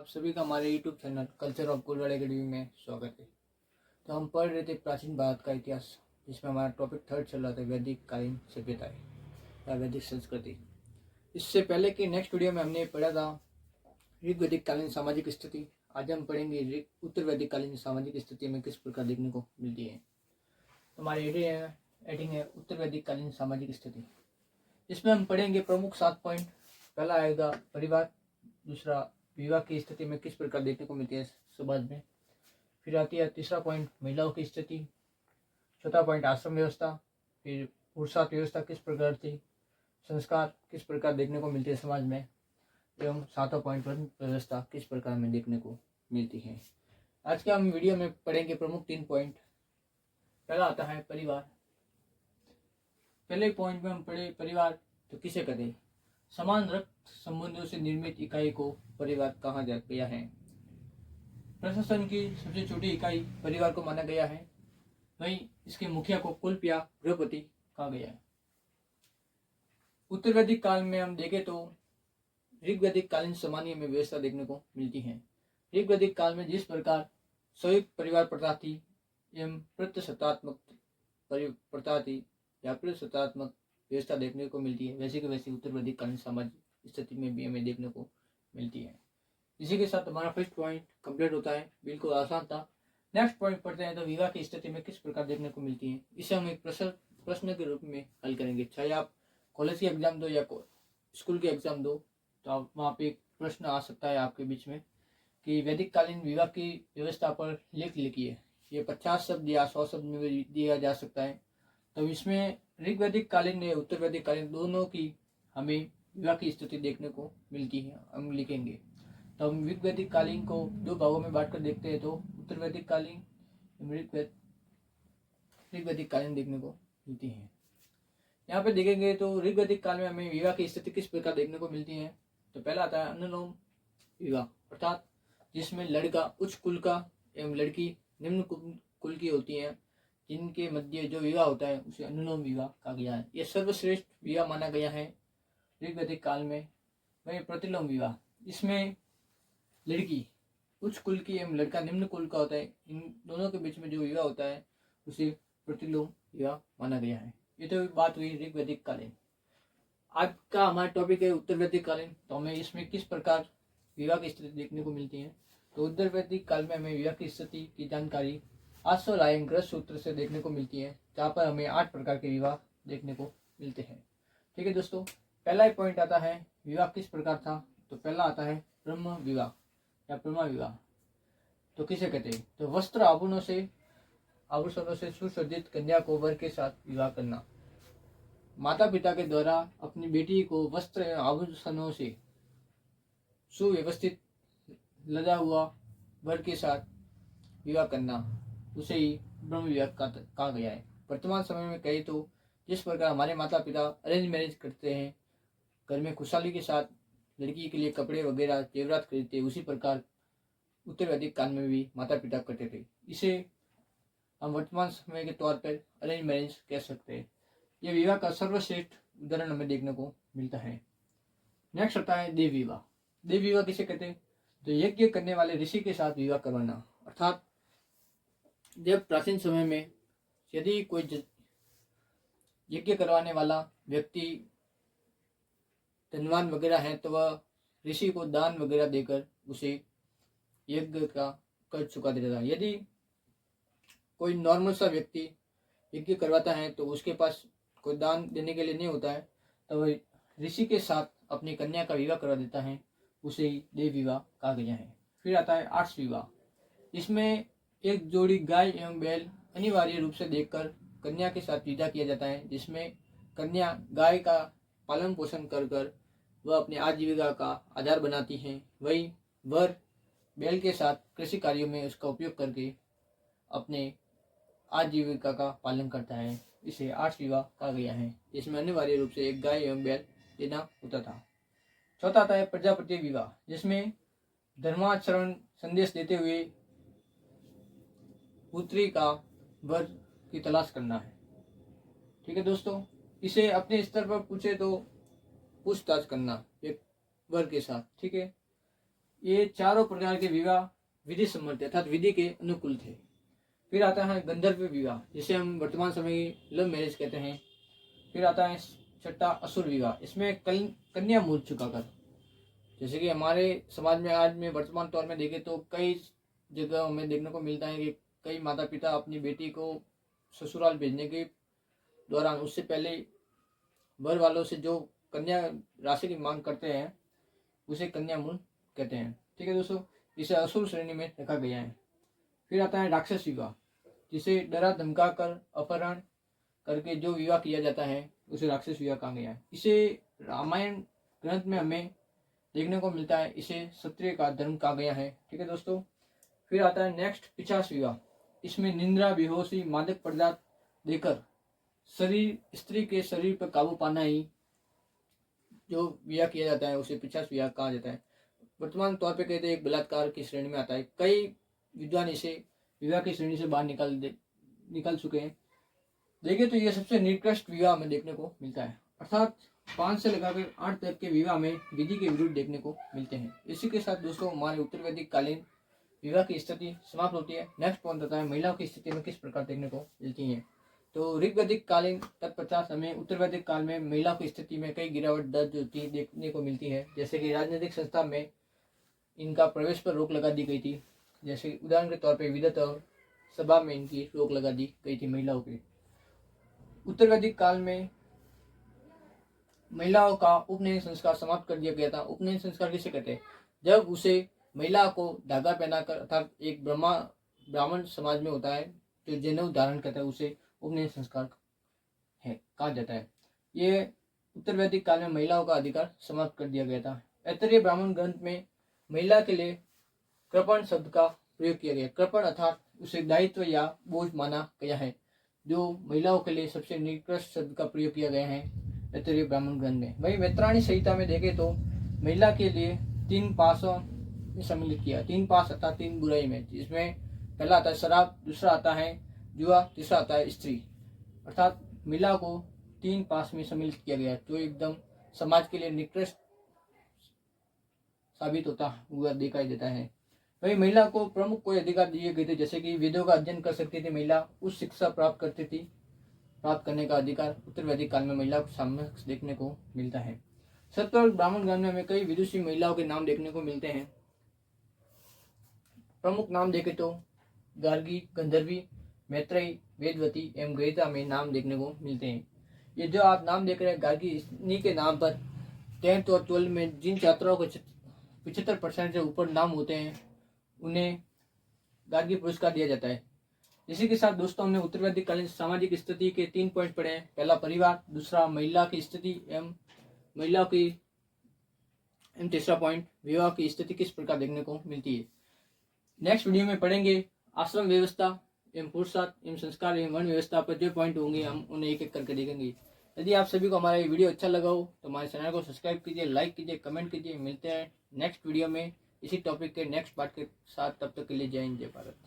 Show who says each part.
Speaker 1: सभी का हमारे YouTube channel culture of Kulwad academy में स्वागत है। तो हम पढ़ रहे थे प्राचीन भारत का इतिहास, जिसमें हमारा टॉपिक 3 चल रहा था वैदिक कालीन सभ्यताएं या वैदिक संस्कृति। इससे पहले की नेक्स्ट वीडियो में हमने पढ़ा था ऋग वैदिक कालीन सामाजिक स्थिति। आज हम पढ़ेंगे उत्तर वैदिक कालीन सामाजिक स्थिति में किस प्रकार देखने को मिलती है। हमारी हेडिंग है उत्तर वैदिक कालीन सामाजिक स्थिति। इसमें हम पढ़ेंगे प्रमुख 7 पॉइंट। पहला आएगा परिवार, दूसरा विवाह की स्थिति में किस प्रकार देखने को मिलती है समाज में। फिर आती है तीसरा पॉइंट महिलाओं की स्थिति, चौथा पॉइंट आश्रम व्यवस्था, फिर पुरुषार्थ व्यवस्था किस प्रकार थी, संस्कार किस प्रकार देखने को मिलते हैं समाज में, एवं सातवां पॉइंट वर्ण व्यवस्था किस प्रकार में देखने को मिलती है। आज के हम वीडियो में पढ़ेंगे प्रमुख 3 पॉइंट। पहला आता है परिवार। पहले पॉइंट में हम पढ़े परिवार तो किसे कहते हैं। समान रक्त संबंधों से निर्मित इकाई को परिवार कहा गया है। प्रशासन की सबसे छोटी इकाई परिवार को माना गया है। वहीं इसके मुखिया को कुल या गृहपति कहा गया है। उत्तर वैदिक काल में हम देखें तो ऋग वैदिक कालीन सामान्य में व्यवस्था देखने को मिलती है। ऋग वैदिक काल में जिस प्रकार संयुक्त परिवार प्रथा थी एवं प्रत्यसत्तात्मक प्रथा थी या प्रत्यसत्तात्मक व्यवस्था देखने को मिलती है, वैसे कि वैसे उत्तर वैदिक कालीन सामाजिक स्थिति में भी हमें देखने को मिलती है। इसी के साथ हमारा फर्स्ट पॉइंट कंप्लीट होता है। बिल्कुल आसान था। नेक्स्ट पॉइंट पढ़ते हैं तो विवाह की स्थिति में किस प्रकार देखने को मिलती है। इसे हम एक प्रश्न के रूप में हल करेंगे। चाहे आप कॉलेज के एग्जाम दो या स्कूल के एग्जाम दो, तो आप वहाँ पे एक प्रश्न आ सकता है आपके बीच में कि वैदिक कालीन विवाह की व्यवस्था पर लेख लिखिए। ये 50 शब्द या 100 शब्द में भी दिया जा सकता है। तो इसमें ऋग वैदिक कालीन या उत्तर वैदिक कालीन दोनों की हमें विवाह की स्थिति देखने को मिलती है, हम लिखेंगे। तो हम ऋग वैदिक कालीन को 2 भागों में बांट कर देखते हैं। तो उत्तर वैदिक कालीन, ऋग वैदिक कालीन देखने को मिलती है। यहाँ पे देखेंगे तो ऋग वैदिक काल में हमें विवाह की स्थिति किस प्रकार देखने को मिलती है। तो पहला आता है अनुलोम विवाह, अर्थात जिसमें लड़का उच्च कुल का एवं लड़की निम्न कुल की होती है, जिनके मध्य जो विवाह होता है उसे अनुलोम विवाह कहा गया है। यह सर्वश्रेष्ठ विवाह माना गया है ऋग वैदिक काल में। वही प्रतिलोम विवाह, इसमें लड़की उच्च कुल की एवं लड़का निम्न कुल का होता है, इन दोनों के बीच में जो विवाह होता है उसे प्रतिलोम विवाह माना गया है। ये तो बात हुई ऋग वैदिक कालीन। आज का हमारा टॉपिक है उत्तर वैदिक कालीन। तो हमें इसमें किस प्रकार विवाह की स्थिति देखने को मिलती है। तो उत्तर वैदिक काल में हमें विवाह की स्थिति की जानकारी आश्वलायन ग्रह सूत्र से देखने को मिलती है, जहाँ पर हमें 8 प्रकार के विवाह देखने को मिलते हैं। ठीक है दोस्तों, पहला ही पॉइंट आता है विवाह किस प्रकार था। तो पहला आता है ब्रह्म विवाह या ब्रह्मा विवाह। तो किसे कहते हैं। तो वस्त्र आभूषणों से सुसज्जित कन्या को वर के साथ विवाह करना। माता पिता के द्वारा अपनी बेटी को वस्त्र एवं आभूषणों से सुव्यवस्थित लदा हुआ वर के साथ विवाह करना, उसे ही ब्रह्म विवाह कहा गया है। वर्तमान समय में कहे तो जिस प्रकार हमारे माता पिता अरेंज मैरिज करते हैं, घर में खुशहाली के साथ लड़की के लिए कपड़े वगैरह जेवरात खरीदते, उसी प्रकार उत्तर वैदिक काल में भी माता पिता करते थे। इसे हम वर्तमान समय के तौर पर अरेंज मैरिज कह सकते हैं। यह विवाह का सर्वश्रेष्ठ उदाहरण हमें देखने को मिलता है। नेक्स्ट आता है देव विवाह। देव विवाह किसे कहते हैं। तो यज्ञ करने वाले ऋषि के साथ विवाह करवाना, अर्थात जब प्राचीन समय में यदि कोई यज्ञ करवाने वाला व्यक्ति धनवान वगैरह है तो वह ऋषि को दान वगैरह देकर उसे यज्ञ का कर चुका देता है। यदि कोई नॉर्मल सा व्यक्ति यज्ञ करवाता है तो उसके पास कोई दान देने के लिए नहीं होता है, तो वह ऋषि के साथ अपनी कन्या का विवाह करवा देता है, उसे ही देव विवाह कहा गया है। फिर आता है आर्ष विवाह। इसमें एक जोड़ी गाय एवं बैल अनिवार्य रूप से देखकर कन्या के साथ विदा किया जाता है, जिसमें कन्या गाय का पालन पोषण कर वह अपनी आजीविका का आधार बनाती है। वही वर बैल के साथ कृषि कार्यों में उसका उपयोग करके अपने आजीविका का पालन करता है। इसे आर्ष विवाह कहा गया है, जिसमें अनिवार्य रूप से एक गाय एवं बैल देना होता था। चौथा आता है प्रजापति विवाह, जिसमें धर्माचरण संदेश देते हुए पुत्री का वर की तलाश करना है। ठीक है दोस्तों, इसे अपने स्तर पर पूछे तो पूछताछ करना एक वर के साथ। ठीक है, ये चारों प्रकार के विवाह विधि सम्मत थे अर्थात विधि के अनुकूल थे। फिर आता है गंधर्व विवाह, जिसे हम वर्तमान समय की लव मैरिज कहते हैं। फिर आता है छठा असुर विवाह, इसमें कन्या मूर्त चुकाकर, जैसे कि हमारे समाज में आज में वर्तमान तौर में देखें तो कई जगह हमें देखने को मिलता है कि कई माता पिता अपनी बेटी को ससुराल भेजने के दौरान उससे पहले वर वालों से जो कन्या राशि की मांग करते हैं उसे कन्या मूल कहते हैं। ठीक है दोस्तों, इसे असुर श्रेणी में रखा गया है। फिर आता है राक्षस विवाह, जिसे डरा धमका कर अपहरण करके जो विवाह किया जाता है उसे राक्षस विवाह कहा गया है। इसे रामायण ग्रंथ में हमें देखने को मिलता है, इसे क्षत्रिय का धर्म कहा गया है। ठीक है दोस्तों, फिर आता है नेक्स्ट पिशाच विवाह, इसमें निंद्रा बेहोशी मादक पदार्थ देकर स्त्री के शरीर पर काबू पाना ही जो विवाह किया जाता है उसे पिशाच विवाह कहा जाता है। वर्तमान तौर पे कहते हैं एक बलात्कार की श्रेणी में आता है। कई विद्वान इसे विवाह की श्रेणी से बाहर निकल चुके हैं। देखिए तो यह सबसे निकृष्ट विवाह में देखने को मिलता है, अर्थात 5 से लगाकर 8 तक के विवाह में विधि के विरुद्ध देखने को मिलते हैं। इसी के साथ दोस्तों हमारे उत्तर वैदिक कालीन विवाह की स्थिति समाप्त होती है। नेक्स्ट पॉइंट आता है महिलाओं की स्थिति में किस प्रकार देखने को मिलती है। तो ऋग्वैदिक कालीन तत्पश्चात हमें उत्तर वैदिक काल में महिलाओं की स्थिति में कई गिरावट दर्ज होती देखने को मिलती है। जैसे कि राजनीतिक संस्था में इनका प्रवेश पर रोक लगा दी गई थी, जैसे उदाहरण के तौर पर विधत और सभा में इनकी रोक लगा दी गई थी महिलाओं की। उत्तर वैदिक काल में महिलाओं का उपनयन संस्कार समाप्त कर दिया गया था। उपनयन संस्कार किसे कहते हैं, जब उसे महिला को धागा पहनाकर अर्थात एक ब्राह्मण समाज में होता है जो जनेऊ धारण करता है उसे उपनयन संस्कार है कहा जाता है। ये उत्तर वैदिक काल में महिलाओं का अधिकार समाप्त कर दिया गया था। ऐतरेय ब्राह्मण ग्रंथ में महिला के लिए कृपण शब्द का प्रयोग किया गया। कृपण अर्थात उसे दायित्व या बोझ माना गया है, जो महिलाओं के लिए सबसे निकृष्ट शब्द का प्रयोग किया गया है ऐतरेय ब्राह्मण ग्रंथ में। वही वैतरणी संहिता में देखें तो महिला के लिए 3 पासों में सम्मिलित किया। 3 पास अर्थात 3 बुराई में, जिसमें पहला आता है शराब, दूसरा आता है जुआ, तीसरा आता है स्त्री, अर्थात महिला को 3 पास में सम्मिलित किया गया, जो एकदम समाज के लिए निकृष्ट साबित होता हुआ दिखाई देता है। वही महिला को प्रमुख कोई अधिकार दिए गए थे, जैसे कि वेदों का अध्ययन कर सकती थी महिला, उस शिक्षा प्राप्त करती थी। प्राप्त करने का अधिकार उत्तर वैदिक काल में महिला को सामने देखने को मिलता है। सत्य और ब्राह्मण ग्रंथ में हमें कई विदुषी महिलाओं के नाम देखने को मिलते हैं। प्रमुख नाम देखें तो गार्गी, गंधर्वी, मैत्रेयी, वेदवती एवं ग्रहिता में नाम देखने को मिलते हैं। ये जो आप नाम देख रहे हैं गार्गी, इन्हीं के नाम पर 10th और 12th में जिन छात्राओं को 75% से ऊपर नाम होते हैं उन्हें गार्गी पुरस्कार दिया जाता है। इसी के साथ दोस्तों हमने उत्तर वैदिक कालीन सामाजिक स्थिति के 3 पॉइंट पढ़े हैं। पहला परिवार, दूसरा महिला की स्थिति एवं महिलाओं की, तीसरा पॉइंट विवाह की स्थिति किस प्रकार देखने को मिलती है। नेक्स्ट वीडियो में पढ़ेंगे आश्रम व्यवस्था एवं पुरुषार्थ एवं संस्कार एवं वर्ण व्यवस्था पर जो पॉइंट होंगे हम उन्हें एक एक करके देखेंगे। यदि आप सभी को हमारा ये वीडियो अच्छा लगा हो तो हमारे चैनल को सब्सक्राइब कीजिए, लाइक कीजिए, कमेंट कीजिए। मिलते हैं नेक्स्ट वीडियो में इसी टॉपिक के नेक्स्ट पार्ट के साथ। तब तक के लिए जय हिंद, जय भारत।